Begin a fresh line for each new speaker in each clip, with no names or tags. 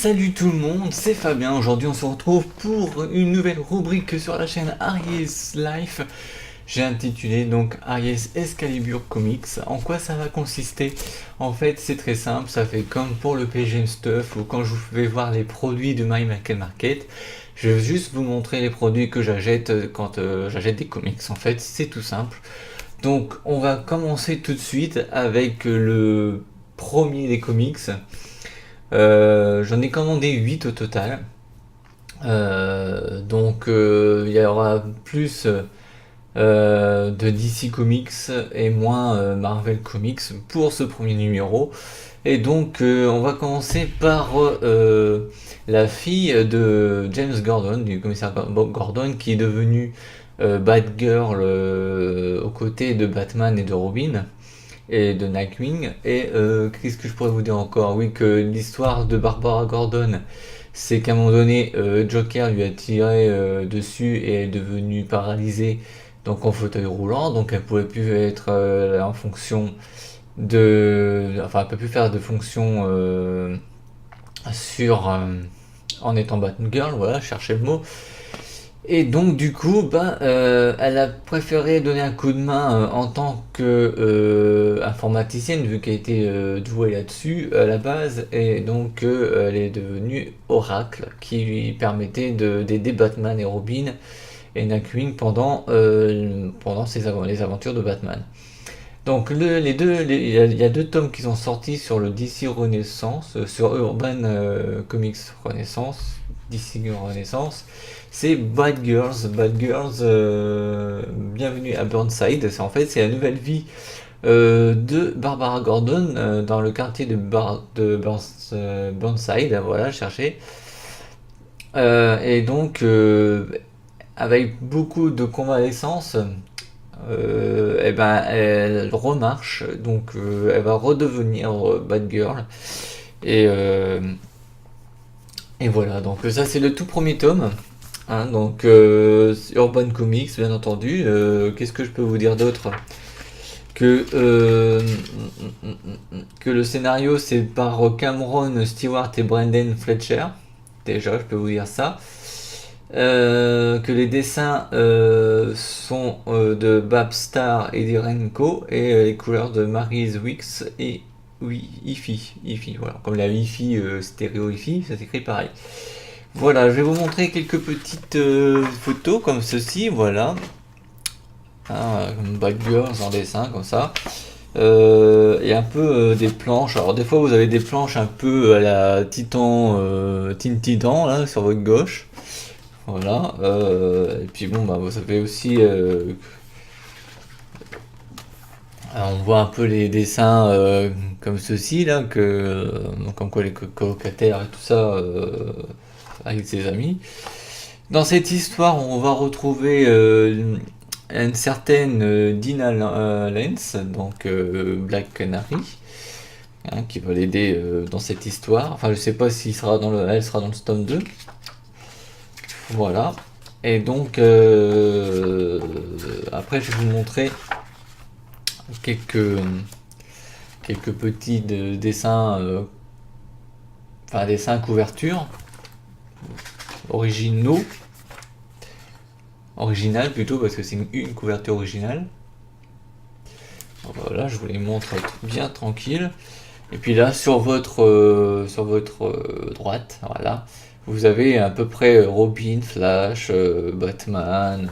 Salut tout le monde, c'est Fabien. Aujourd'hui on se retrouve pour une nouvelle rubrique sur la chaîne Aries Life. J'ai intitulé donc Aries Excalibur Comics. En quoi ça va consister? En fait c'est très simple, ça fait comme pour le PGM Stuff ou quand je vais voir les produits de My Market. Je vais juste vous montrer les produits que j'achète quand j'achète des comics. En fait c'est tout simple. Donc on va commencer tout de suite avec le premier des comics. J'en ai commandé 8 au total. Il y aura plus de DC Comics et moins Marvel Comics pour ce premier numéro. Et donc on va commencer par la fille de James Gordon, du commissaire Bob Gordon, qui est devenue Batgirl aux côtés de Batman et de Robin et de Nightwing. Et qu'est-ce que je pourrais vous dire encore? Oui, que l'histoire de Barbara Gordon, c'est qu'à un moment donné, Joker lui a tiré dessus et elle est devenue paralysée, donc en fauteuil roulant, donc elle pouvait plus être en fonction enfin elle peut plus faire de fonction sur en étant Batgirl, voilà, cherchez le mot. Et donc du coup, elle a préféré donner un coup de main en tant que informaticienne, vu qu'elle était douée là-dessus à la base, et donc elle est devenue Oracle, qui lui permettait d'aider Batman et Robin et Nightwing pendant les aventures de Batman. Donc il y a deux tomes qui sont sortis sur le DC Renaissance, sur Urban Comics Renaissance, DC Renaissance. C'est Bad Girls, bienvenue à Burnside. C'est la nouvelle vie de Barbara Gordon dans le quartier Burnside. Voilà, chercher. Et donc avec beaucoup de convalescence. Elle remarche, donc elle va redevenir Bad Girl. Et, euh, et voilà, donc ça c'est le tout premier tome. Hein, donc Urban Comics, bien entendu. Qu'est-ce que je peux vous dire d'autre? Que, que le scénario c'est par Cameron Stewart et Brendan Fletcher. Déjà, je peux vous dire ça. Que les dessins sont de Babstar et d'Irenko et les couleurs de Maryse Wicks et Ifi, voilà, comme la Wi-Fi stéréo Wi-Fi, ça s'écrit pareil. Voilà, je vais vous montrer quelques petites photos comme ceci, voilà. Comme Bad Girls en dessin, comme ça. Et un peu des planches. Alors des fois vous avez des planches un peu à la Teen Titan là sur votre gauche. Voilà. Et puis bon vous avez aussi on voit un peu les dessins comme ceci là comme quoi les colocataires et tout ça avec ses amis. Dans cette histoire, on va retrouver une certaine Dina Lance, donc Black Canary, hein, qui va l'aider dans cette histoire. Enfin, je sais pas si elle sera dans le tome 2. Voilà. Et donc, après, je vais vous montrer quelques petits dessins, dessins couverture original plutôt, parce que c'est une couverture originale. Voilà, je vous les montre bien tranquille. Et puis là sur votre droite, voilà, vous avez à peu près Robin, Flash, Batman,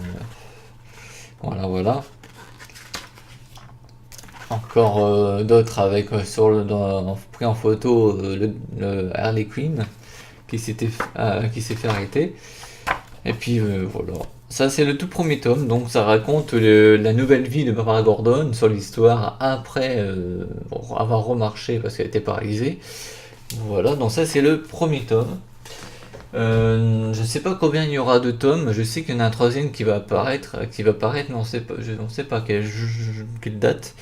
voilà. Encore d'autres avec pris en photo le Harley Quinn qui s'est fait arrêter. Et puis voilà. Ça c'est le tout premier tome, donc ça raconte la nouvelle vie de Barbara Gordon sur l'histoire après avoir remarché parce qu'elle était paralysée. Voilà, donc ça c'est le premier tome. Je sais pas combien il y aura de tomes, je sais qu'il y en a un troisième qui va apparaître, mais je ne sais pas quelle date.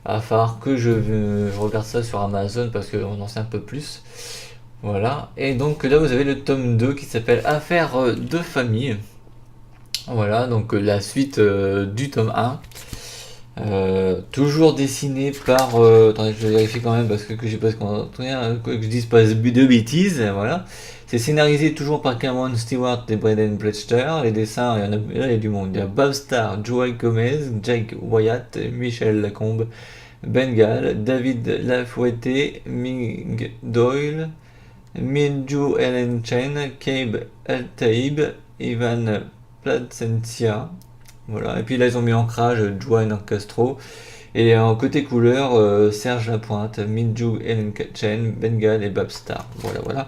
Il va falloir que je regarde ça sur Amazon parce qu'on en sait un peu plus. Voilà, et donc là vous avez le tome 2 qui s'appelle Affaires de famille. Voilà, donc la suite du tome 1. Toujours dessiné par... attendez, je vais vérifier quand même parce que j'ai pas que je dise pas de bêtises, voilà. C'est scénarisé toujours par Cameron Stewart et Braden Pletcher. Les dessins, il y a du monde. Il y a Bob Starr, Joel Gomez, Jake Wyatt, Michel Lacombe, Bengal, David Lafouetté, Ming Doyle, Minju Ellen Chen, Cabe Al-Taib, Ivan Placencia. Voilà. Et puis là, ils ont mis ancrage Juan Castro. Et en côté couleur, Serge Lapointe, Minju Ellen Chen, Bengal et Babstar. Voilà, voilà.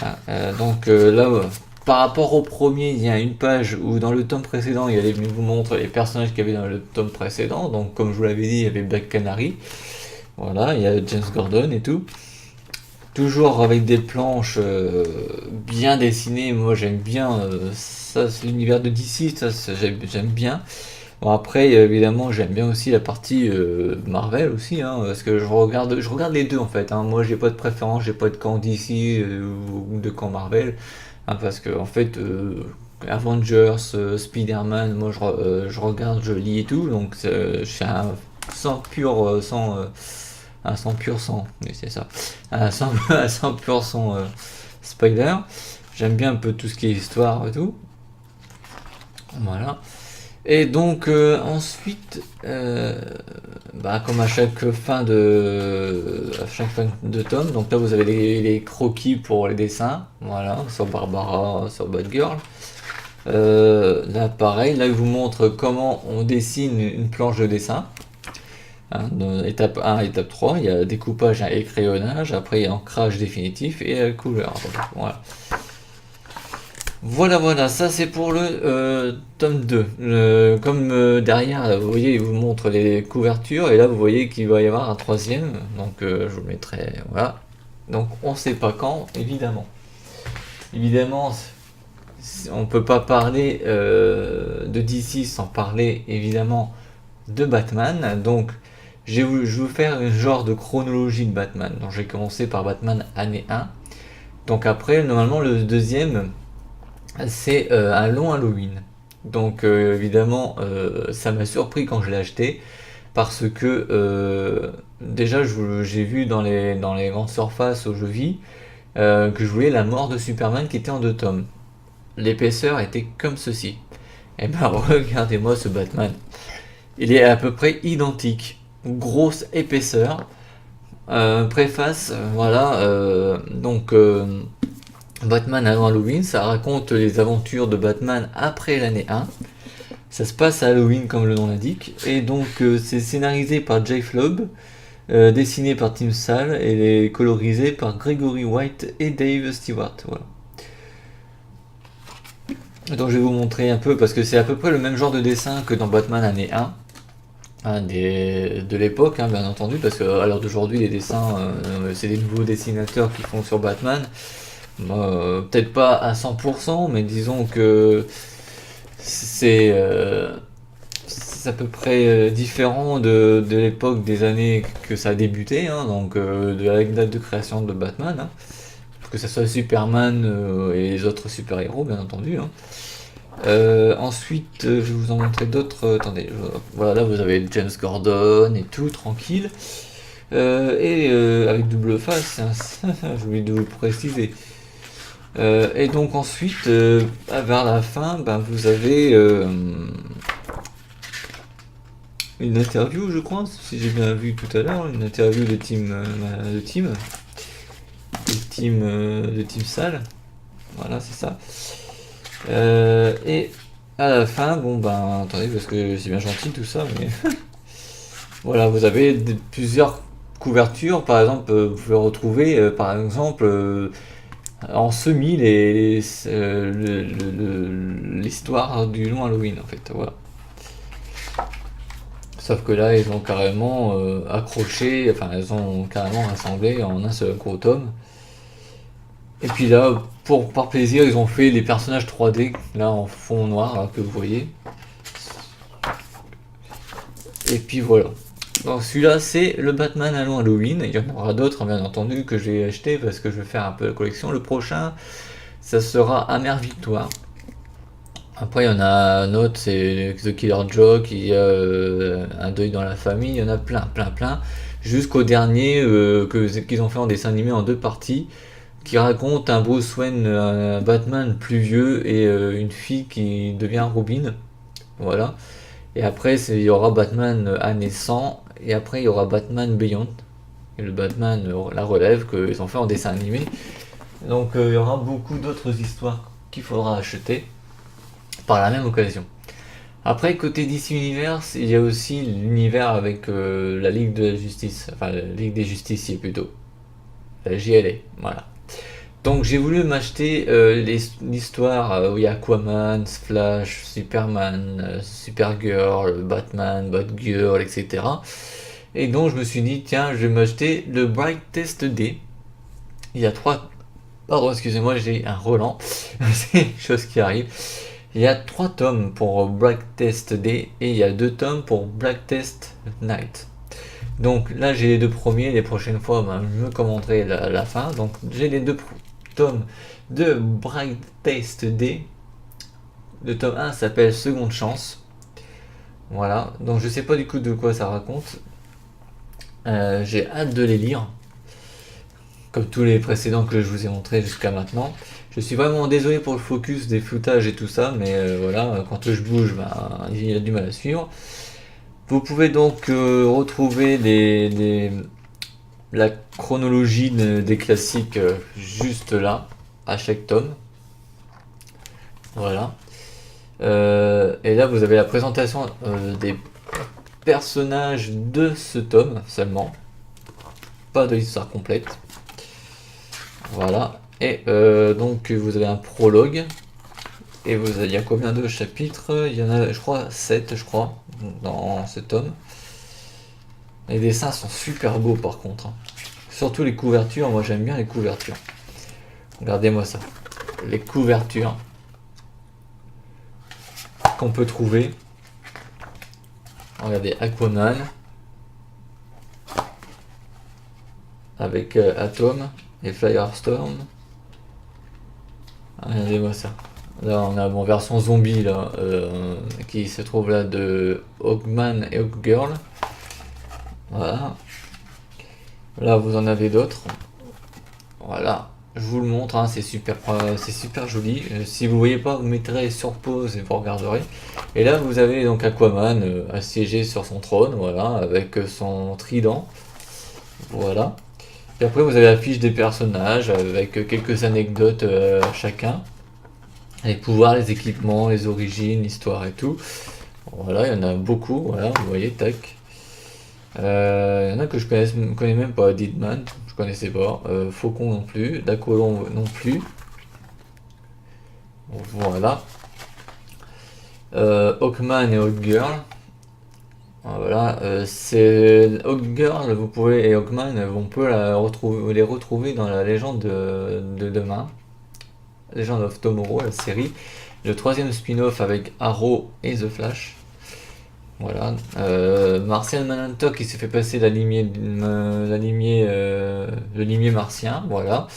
Ah, donc là, par rapport au premier, il y a une page où dans le tome précédent, il vous montre les personnages qu'il y avait dans le tome précédent. Donc, comme je vous l'avais dit, il y avait Black Canary. Voilà, il y a James Gordon et tout. Toujours avec des planches bien dessinées. Moi, j'aime bien ça, c'est l'univers de DC, ça, j'aime bien. Bon, après, évidemment, j'aime bien aussi la partie Marvel aussi, hein, parce que je regarde les deux en fait. Hein. Moi, j'ai pas de préférence, j'ai pas de camp DC ou de camp Marvel, hein, parce que en fait, Avengers, Spider-Man, moi, je regarde, je lis et tout, donc je suis un sang pur, un sang pur sang, oui, c'est ça, un sang, un sang pur sang Spider. J'aime bien un peu tout ce qui est histoire et tout. Voilà. Et donc ensuite, comme à chaque fin de tome, donc là vous avez les croquis pour les dessins, voilà, sur Barbara, sur Batgirl. Là pareil, là il vous montre comment on dessine une planche de dessin. Hein, étape 1, étape 3, il y a découpage et crayonnage, après il y a ancrage définitif et couleur. Voilà. Voilà, ça c'est pour le tome 2. Comme derrière, vous voyez, il vous montre les couvertures, et là vous voyez qu'il va y avoir un troisième, donc je vous le mettrai, voilà. Donc on sait pas quand, évidemment. Évidemment, on peut pas parler de DC sans parler, évidemment, de Batman, donc je vais vous faire un genre de chronologie de Batman. Donc j'ai commencé par Batman année 1, donc après, normalement, le deuxième... c'est un long Halloween. Donc évidemment, ça m'a surpris quand je l'ai acheté parce que déjà j'ai vu dans les grandes surfaces où je vis que je voulais la mort de Superman qui était en 2 tomes. L'épaisseur était comme ceci. Et ben regardez-moi ce Batman. Il est à peu près identique. Grosse épaisseur. Préface, voilà. Donc Batman avant Halloween, ça raconte les aventures de Batman après l'année 1. Ça se passe à Halloween comme le nom l'indique. Et donc c'est scénarisé par Jay Flob, dessiné par Tim Sale et colorisé par Gregory White et Dave Stewart. Voilà. Donc je vais vous montrer un peu parce que c'est à peu près le même genre de dessin que dans Batman année 1. Hein, de l'époque, hein, bien entendu, parce qu'à l'heure d'aujourd'hui, les dessins, c'est des nouveaux dessinateurs qui font sur Batman. Peut-être pas à 100%, mais disons que c'est à peu près différent de l'époque des années que ça a débuté, hein, donc de la date de création de Batman, hein, que ce soit Superman et les autres super-héros, bien entendu. Hein. Ensuite, je vais vous en montrer d'autres. Attendez, voilà, là vous avez James Gordon et tout, tranquille. Et avec double face, hein, j'ai oublié de vous le préciser. Et donc ensuite, vers la fin, vous avez une interview, je crois, si j'ai bien vu tout à l'heure, une interview de Tim Sale. Voilà, c'est ça. Et à la fin, attendez, parce que c'est bien gentil tout ça, mais voilà, vous avez plusieurs couvertures. Par exemple, vous pouvez retrouver, par exemple, en semi l'histoire du long Halloween, en fait. Voilà. Sauf que là, ils ont carrément accroché, enfin, ils ont carrément rassemblé en un seul gros tome. Et puis là, par plaisir, ils ont fait les personnages 3D, là en fond noir, là, que vous voyez. Et puis voilà. Donc celui-là, c'est le Batman à Halloween. Il y en aura d'autres, bien entendu, que j'ai acheté parce que je vais faire un peu la collection. Le prochain, ça sera Amère Victoire. Après, il y en a un autre, c'est The Killer Joke, il y a Un deuil dans la famille, il y en a plein, plein, plein. Jusqu'au dernier qu'ils ont fait en dessin animé en 2 parties, qui raconte un Bruce Wayne, un Batman plus vieux et une fille qui devient Robin. Voilà. Et après, il y aura Batman année 100, et après, il y aura Batman Beyond. Et le Batman la relève qu'ils ont fait en dessin animé. Donc, il y aura beaucoup d'autres histoires qu'il faudra acheter par la même occasion. Après, côté DC Universe, il y a aussi l'univers avec la Ligue de la Justice, enfin la Ligue des Justiciers plutôt, la JLA, voilà. Donc j'ai voulu m'acheter l'histoire où il y a Aquaman, Flash, Superman, Supergirl, Batman, Batgirl, etc. Et donc je me suis dit, tiens, je vais m'acheter le Brightest Day. Il y a 3... Pardon, excusez-moi, j'ai un Roland, c'est une chose qui arrive. Il y a 3 tomes pour Brightest Day et il y a 2 tomes pour Brightest Night. Donc là j'ai les 2 premiers, les prochaines fois je me commenterai la fin. Donc j'ai les 2 tomes de Brightest Day. Le tome 1 s'appelle Seconde Chance. Voilà, donc je sais pas du coup de quoi ça raconte. J'ai hâte de les lire. Comme tous les précédents que je vous ai montrés jusqu'à maintenant. Je suis vraiment désolé pour le focus des floutages et tout ça, mais voilà, quand je bouge, il y a du mal à suivre. Vous pouvez donc retrouver la chronologie des classiques juste là, à chaque tome. Voilà. Et là, vous avez la présentation des personnages de ce tome seulement. Pas de l'histoire complète. Voilà. Et donc, vous avez un prologue. Et il y a combien de chapitres? Il y en a, je crois, 7, je crois, dans ce tome. Les dessins sont super beaux par contre. Surtout les couvertures, moi j'aime bien les couvertures. Regardez-moi ça. Les couvertures qu'on peut trouver. Regardez Aquaman. Avec Atom et Firestorm. Regardez-moi ça. Là on a mon version zombie là, qui se trouve là de Hawkman et Hawkgirl. Voilà. Là vous en avez d'autres. Voilà. Je vous le montre, hein, c'est super joli. Si vous voyez pas, vous mettrez sur pause et vous regarderez. Et là vous avez donc Aquaman assiégé sur son trône, voilà, avec son trident. Voilà. Et après vous avez la fiche des personnages avec quelques anecdotes chacun. Les pouvoirs, les équipements, les origines, l'histoire et tout. Voilà, il y en a beaucoup, voilà, vous voyez, tac. Il y en a que je connais même pas, Deadman, je connaissais pas, Faucon non plus, Dacolon non plus. Voilà. Hawkman et Hawkgirl. Voilà, c'est Hawkgirl, vous pouvez, et Hawkman, on peut les retrouver dans la légende de demain. Legend of Tomorrow, la série. Le 3e spin-off avec Arrow et The Flash. Voilà. Martian Manhunter qui s'est fait passer le limier martien. Voilà.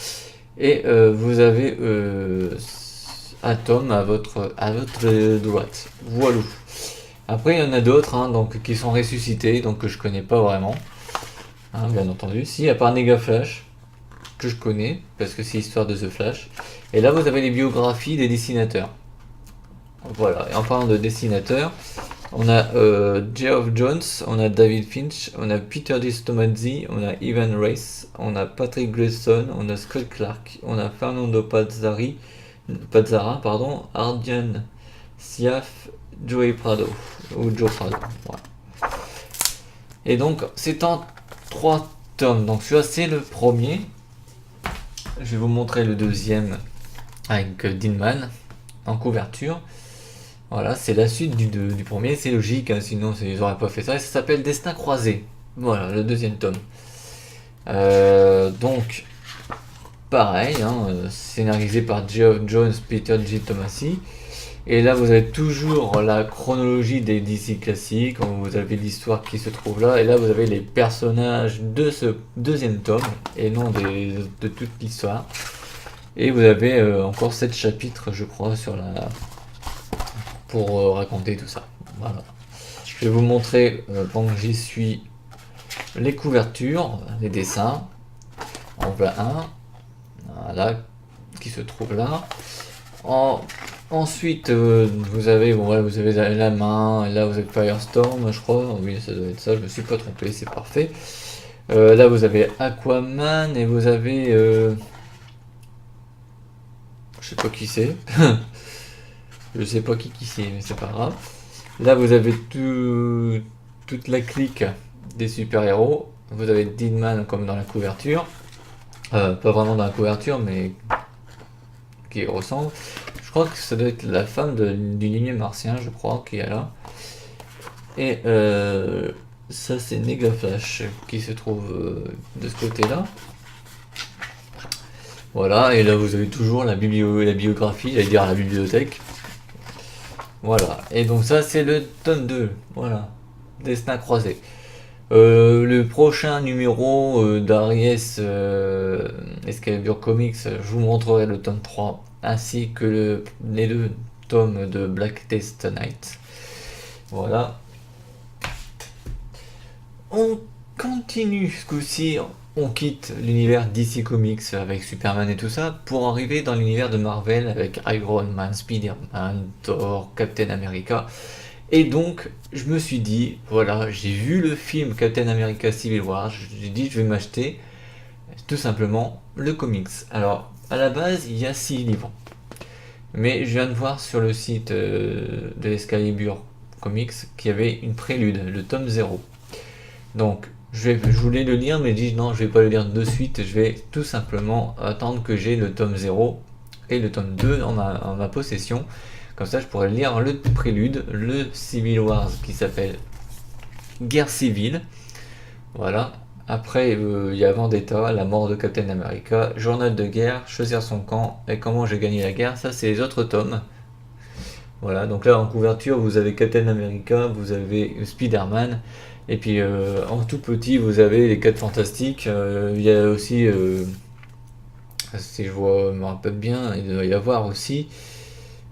Et vous avez Atom à votre droite. Voilà. Après, il y en a d'autres donc, qui sont ressuscités, donc que je connais pas vraiment. Bien entendu. Si, à part Nega Flash, que je connais, parce que c'est l'histoire de The Flash. Et là, vous avez les biographies des dessinateurs. Voilà, et en parlant de dessinateurs, on a Geoff Jones, on a David Finch, on a Peter Distomazzi, on a Ivan Reis, on a Patrick Gleason, on a Scott Clark, on a Fernando Pazzara, Ardian Siaf, Joe Prado. Voilà. Et donc, c'est en 3 tomes. Donc, celui-là, c'est le premier. Je vais vous montrer le deuxième avec Deadman en couverture. Voilà, c'est la suite du premier, c'est logique, sinon ils n'auraient pas fait ça. Et ça s'appelle Destin croisé. Voilà, le 2e tome. Donc, pareil, scénarisé par Geoff Jones, Peter J. Tomasi. Et là, vous avez toujours la chronologie des DC classiques. Vous avez l'histoire qui se trouve là. Et là, vous avez les personnages de ce 2e tome et non de toute l'histoire. Et vous avez encore 7 chapitres, je crois, sur pour raconter tout ça. Voilà. Je vais vous montrer, pendant que j'y suis, les couvertures, les dessins. En voilà un, voilà, qui se trouve là. Ensuite, vous avez, bon, voilà, vous avez la main, là vous avez Firestorm, je crois, oui, ça doit être ça, je me suis pas trompé, c'est parfait. Là vous avez Aquaman et vous avez, je sais pas qui c'est, je sais pas qui c'est, mais c'est pas grave. Là vous avez toute la clique des super-héros, vous avez Deadman comme dans la couverture, pas vraiment dans la couverture, mais qui ressemble. Je crois que ça doit être la femme du limier martien, je crois, qui est là. Et ça, c'est Nega Flash qui se trouve de ce côté-là. Voilà, et là vous avez toujours la biographie, j'allais dire la bibliothèque. Voilà, et donc ça c'est le tome 2, voilà, Destin croisé. Le prochain numéro d'Aries Excalibur Comics, je vous montrerai le tome 3, ainsi que les 2 tomes de Black Test Knight. Voilà. On continue ce coup-ci, on quitte l'univers DC Comics avec Superman et tout ça, pour arriver dans l'univers de Marvel avec Iron Man, Spider-Man, Thor, Captain America. Et donc, je me suis dit, voilà, j'ai vu le film Captain America Civil War, j'ai dit je vais m'acheter tout simplement le comics. Alors, à la base, il y a 6 livres. Mais je viens de voir sur le site de Excalibur Comics qu'il y avait une prélude, le tome 0. Donc, je voulais le lire, mais je dis non, je vais pas le lire de suite, je vais tout simplement attendre que j'ai le tome 0 et le tome 2 en ma possession. Comme ça, je pourrais lire le prélude, le Civil Wars qui s'appelle Guerre civile. Voilà. Après, il y a Vendetta, la mort de Captain America, Journal de guerre, choisir son camp et comment j'ai gagné la guerre. Ça, c'est les autres tomes. Voilà. Donc là, en couverture, vous avez Captain America, vous avez Spider-Man. Et puis en tout petit, vous avez les 4 fantastiques. Il y a aussi, si je me rappelle bien, il doit y avoir aussi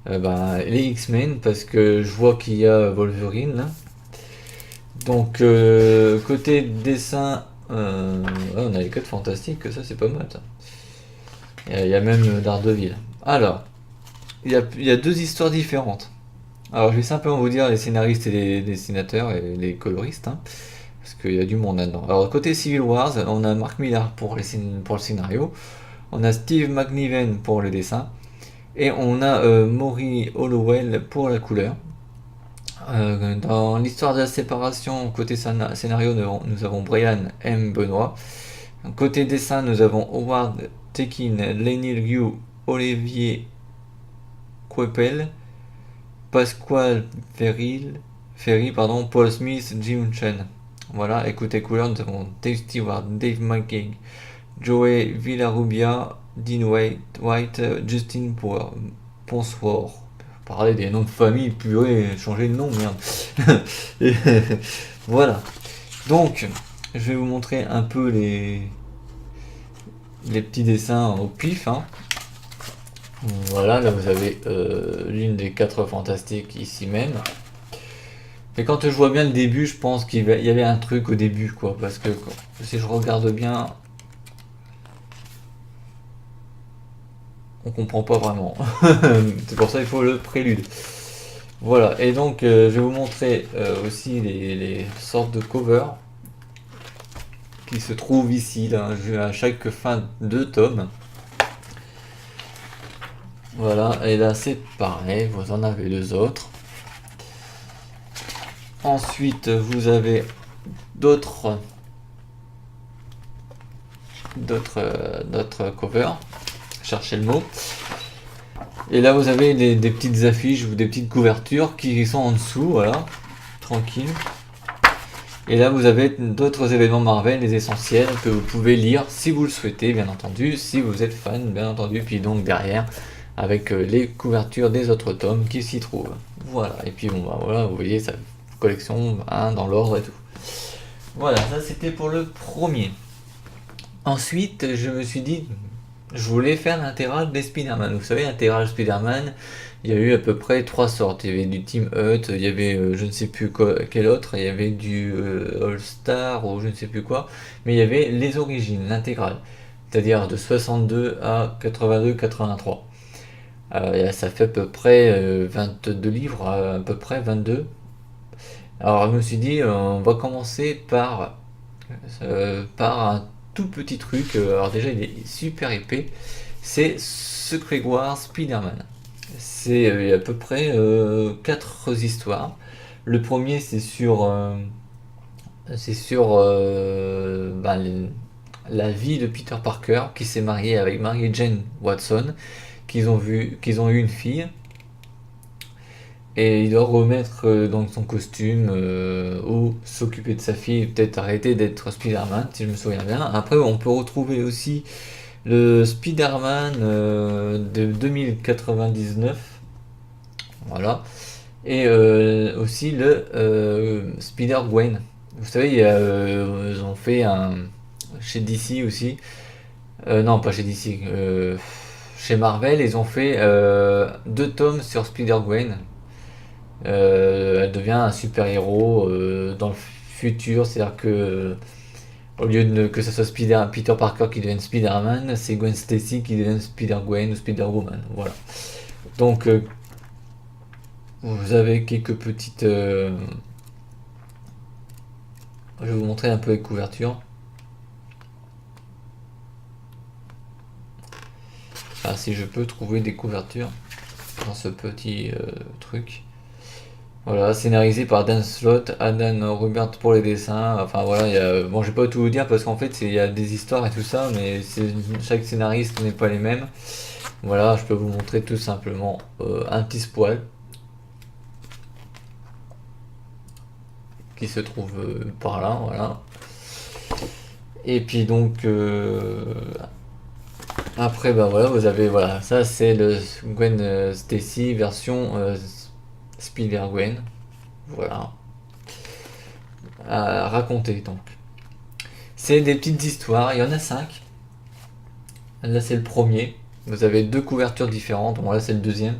les X-Men, parce que je vois qu'il y a Wolverine là. Donc côté dessin, on a les 4 fantastiques, ça c'est pas mal ça. Il y a même Daredevil. Alors, il y a 2 histoires différentes. Alors je vais simplement vous dire les scénaristes et les dessinateurs et les coloristes, hein, parce qu'il y a du monde là-dedans. Alors côté Civil Wars, on a Mark Millar pour le scénario, on a Steve McNiven pour le dessin, et on a Maury Hollowell pour la couleur. Dans l'histoire de la séparation, côté scénario, nous avons Brian M. Benoît. Côté dessin, nous avons Howard Tekin, Lenny Liu, Olivier Coipel, Pasquale Ferry, Paul Smith, Jim Chen. Voilà, et côté couleur, nous avons Dave Stewart, Dave McKeag, Joey Villarubia, Dean White, Justin Ponsor. Parler des noms de famille, purée, changer de nom, merde. Et voilà. Donc, je vais vous montrer un peu les petits dessins au pif, hein. Voilà, là vous avez l'une des 4 fantastiques ici même. Mais quand je vois bien le début, je pense qu'il y avait un truc au début, quoi. Parce que si je regarde bien, on comprend pas vraiment. C'est pour ça qu'il faut le prélude. Voilà, et donc je vais vous montrer aussi les sortes de covers qui se trouvent ici, là, à chaque fin de tome. Voilà, et là c'est pareil, vous en avez 2 autres. Ensuite, vous avez d'autres covers. Cherchez le mot. Et là, vous avez des petites affiches ou des petites couvertures qui sont en dessous, voilà, tranquille. Et là, vous avez d'autres événements Marvel, les essentiels, que vous pouvez lire si vous le souhaitez, bien entendu, si vous êtes fan, bien entendu. Puis donc derrière, avec les couvertures des autres tomes qui s'y trouvent. Voilà, et puis bon, bah, voilà, vous voyez, ça collection dans l'ordre et tout. Voilà, ça c'était pour le premier. Ensuite, je me suis dit, je voulais faire l'intégrale des Spider-Man. Vous savez, l'intégrale Spider-Man, il y a eu à peu près trois sortes. Il y avait du Team Hut, il y avait je ne sais plus quel autre, il y avait du All-Star ou je ne sais plus quoi, mais il y avait les origines, l'intégrale, c'est-à-dire de 62 à 82-83. Ça fait à peu près 22 livres, à peu près 22. Alors je me suis dit, on va commencer par un tout petit truc. Alors déjà, il est super épais. C'est Secret Wars Spider-Man. C'est il y a à peu près 4 histoires. Le premier, c'est sur la vie de Peter Parker qui s'est marié avec Mary Jane Watson, qu'ils ont eu une fille. Et il doit remettre dans son costume ou s'occuper de sa fille et peut-être arrêter d'être Spider-Man, si je me souviens bien. Après, on peut retrouver aussi le Spider-Man de 2099. Voilà. Et aussi le Spider-Gwen. Vous savez, ils ont fait un. Chez DC aussi. Non, pas chez DC. Chez Marvel, ils ont fait 2 tomes sur Spider-Gwen. Elle devient un super-héros dans le futur, c'est-à-dire que au lieu que ce soit Peter Parker qui devienne Spider-Man, c'est Gwen Stacy qui devient Spider-Gwen ou Spider-Woman. Voilà. Donc vous avez quelques petites. Je vais vous montrer un peu les couvertures. Enfin, si je peux trouver des couvertures dans ce petit truc. Voilà, scénarisé par Dan Slott, Adam Rubert pour les dessins. Enfin voilà, bon, je vais pas tout vous dire parce qu'en fait, il y a des histoires et tout ça, mais chaque scénariste n'est pas les mêmes. Voilà, je peux vous montrer tout simplement un petit spoil qui se trouve par là, voilà. Et puis donc après, bah voilà, vous avez voilà, ça c'est le Gwen Stacy version Spider-Gwen. Voilà. À raconter donc. C'est des petites histoires, il y en a 5. Là c'est le premier. Vous avez 2 couvertures différentes. Bon là c'est le deuxième.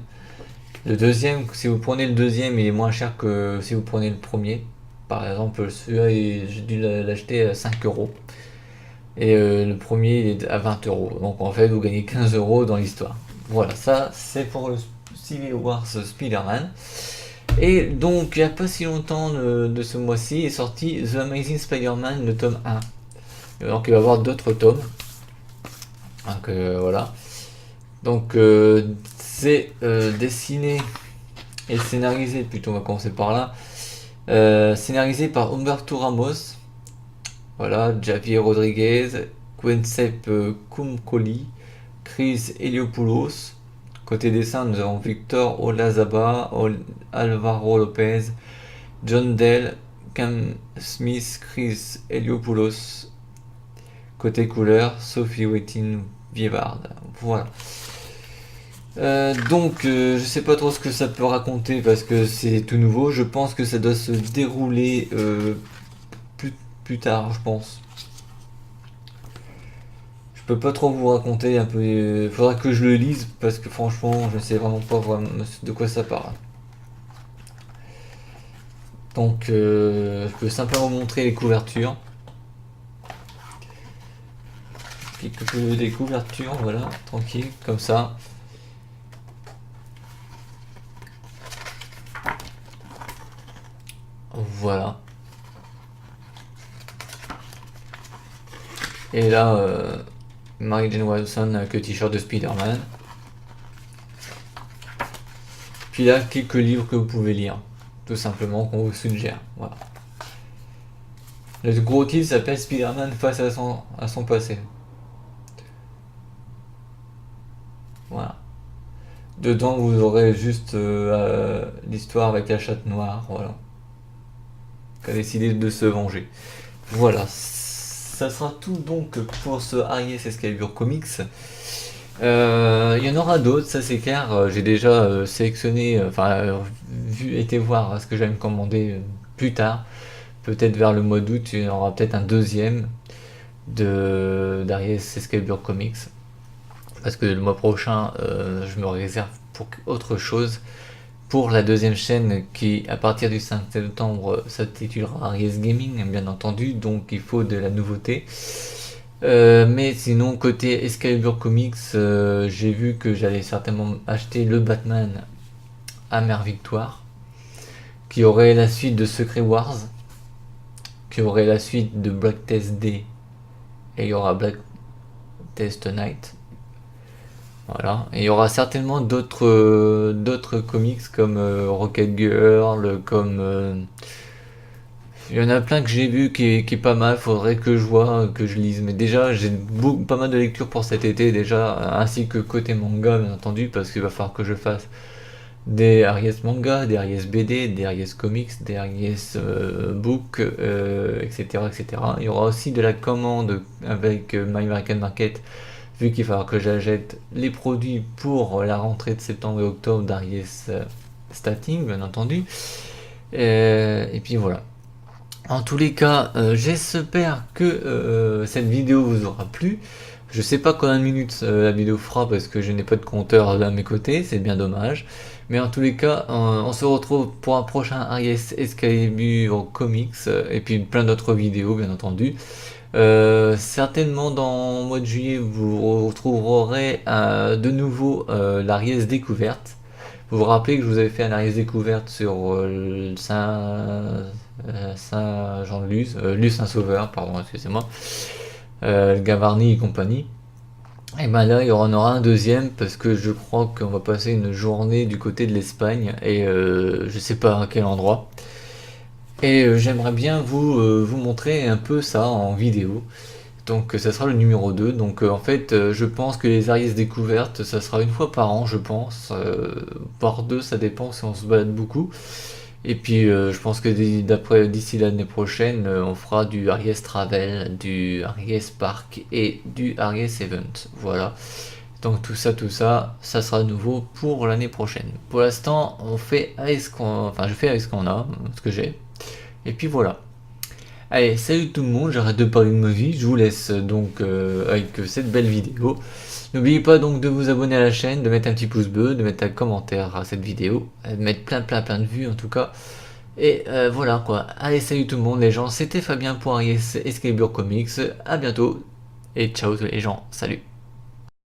Le deuxième, si vous prenez le deuxième, il est moins cher que si vous prenez le premier. Par exemple, celui-là, j'ai dû l'acheter à 5 euros. Et le premier il est à 20 euros. Donc en fait, vous gagnez 15 euros dans l'histoire. Voilà, ça c'est pour le Civil Wars Spider-Man. Et donc, il n'y a pas si longtemps de ce mois-ci est sorti The Amazing Spider-Man, le tome 1. Donc, il va y avoir d'autres tomes. Donc, voilà. Donc, c'est dessiné et scénarisé, plutôt, on va commencer par là. Scénarisé par Humberto Ramos. Voilà, Javier Rodriguez, Quencep Kumkoli, Chris Eliopoulos. Côté dessin, nous avons Victor Olazaba, Alvaro Lopez, John Dell, Cam Smith, Chris Eliopoulos. Côté couleur, Sophie Wettin Vievard. Voilà. Donc, je sais pas trop ce que ça peut raconter parce que c'est tout nouveau. Je pense que ça doit se dérouler plus tard, je pense. Je peux pas trop vous raconter un peu. Faudra que je le lise parce que franchement, je sais vraiment pas de quoi ça parle. Donc, je peux simplement montrer les couvertures. Des couvertures, voilà, tranquille, comme ça. Voilà. Et là, Mary Jane Watson avec le t-shirt de Spider-Man. Puis là, quelques livres que vous pouvez lire, tout simplement, qu'on vous suggère. Voilà. Le gros titre s'appelle Spider-Man face à son passé. Voilà. Dedans, vous aurez juste l'histoire avec la chatte noire, voilà. Qui a décidé de se venger. Voilà. Ça sera tout donc pour ce Harry Excalibur Comics. Il y en aura d'autres, ça c'est clair. J'ai déjà sélectionné, été voir ce que j'allais me commander plus tard. Peut-être vers le mois d'août, il y en aura peut-être un deuxième d'Harry Excalibur Comics. parce que le mois prochain, je me réserve pour autre chose. Pour la deuxième chaîne qui, à partir du 5 septembre, s'intitulera Aries Gaming, bien entendu, donc il faut de la nouveauté. Mais sinon, côté Excalibur Comics, j'ai vu que j'allais certainement acheter le Batman à Mère Victoire, qui aurait la suite de Secret Wars, qui aurait la suite de Black Test Day, et il y aura Black Test Night. Voilà. Et il y aura certainement d'autres comics comme Rocket Girl, comme il y en a plein que j'ai vu qui est pas mal. Faudrait que je vois, que je lise. Mais déjà, j'ai pas mal de lectures pour cet été déjà, ainsi que côté manga bien entendu, parce qu'il va falloir que je fasse des Aries manga, des Aries BD, des Aries comics, des Aries book, etc., etc. Il y aura aussi de la commande avec My American Market, vu qu'il va falloir que j'achète les produits pour la rentrée de septembre et octobre d'Aries Starting, bien entendu. Et puis voilà. En tous les cas, j'espère que cette vidéo vous aura plu. Je sais pas combien de minutes la vidéo fera parce que je n'ai pas de compteur à mes côtés, c'est bien dommage. Mais en tous les cas, on se retrouve pour un prochain Aries Excalibur Comics et puis plein d'autres vidéos bien entendu. Certainement dans le mois de juillet, vous retrouverez de nouveau l'Aries découverte. Vous vous rappelez que je vous avais fait un Aries découverte sur Saint-Jean-de-Luz, Luz Saint-Sauveur, pardon, excusez-moi, Gavarni et compagnie. Et ben là, il y en aura un deuxième parce que je crois qu'on va passer une journée du côté de l'Espagne et je sais pas à quel endroit. Et j'aimerais bien vous montrer un peu ça en vidéo. Donc ça sera le numéro 2. Donc en fait, je pense que les Aries découvertes, ça sera une fois par an, je pense. Par deux, ça dépend si on se balade beaucoup. Et puis je pense que d'ici l'année prochaine, on fera du Aries Travel, du Aries Park et du Aries Event. Voilà. Donc tout ça, ça sera nouveau pour l'année prochaine. Pour l'instant, on fait avec ce qu'on, enfin je fais avec ce qu'on a, ce que j'ai. Et puis voilà. Allez, salut tout le monde, j'arrête de parler de ma vie, je vous laisse donc avec cette belle vidéo. N'oubliez pas donc de vous abonner à la chaîne, de mettre un petit pouce bleu, de mettre un commentaire à cette vidéo, de mettre plein de vues en tout cas. Et voilà quoi. Allez, salut tout le monde les gens, c'était Fabien pour Aries Excalibur Comics, à bientôt et ciao les gens, salut.